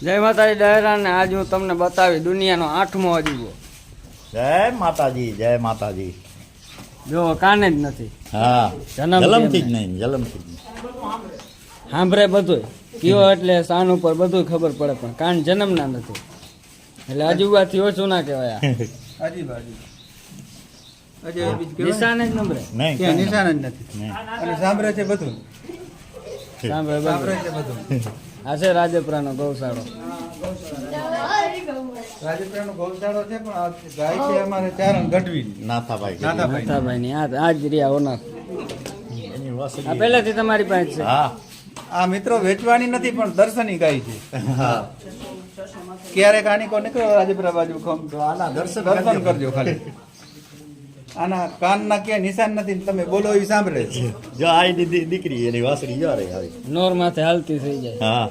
જય માતાજી ડાયરા ને આજ હું તમને બતાવી દુનિયાનો 8મો અજૂબો. જય માતાજી, જય માતાજી. જો કાને જ નથી. હા, જન્મથી જ નહીં, જન્મથી જ નહીં. સાંભળે બધું કયો એટલે સાન ઉપર બધું ખબર પડે પણ કાન જન્મના નથી એટલે અજુબાથી ઓછું ના કહેવાય. નિશાન જ નંબરે નહીં, નિશાન જ નથી અને સાંભળે છે બધું. સાંભળે સાંભળે બધું. છે બધું. આ છે રાજપરાનો ગૌશાળો. રાજપરાનો ગૌશાળો છે પણ આ ગાય છે અમારે ચારણ ગઢવી નાથાભાઈ. નાથાભાઈ. નાથાભાઈ ની આ જ રહ્યા ઓનર. એની વાસળી. આ પહેલેથી તમારી પાસે છે. હા, આ મિત્રો વેચવાની નથી પણ દર્શની ગાય છે. હા. ક્યારેક આની કો નીકળો રાજપરા બાજુ ખમ તો આના દર્શન દર્શન કરજો ખાલી. આના કાનના ક્યાંય નિશાન નથી ને તમે બોલો એ સાંભળે છે. જો આ દીકરી એની વાસળી જો રે આવી. નોર માથે હાલતી થઈ જાય. હા.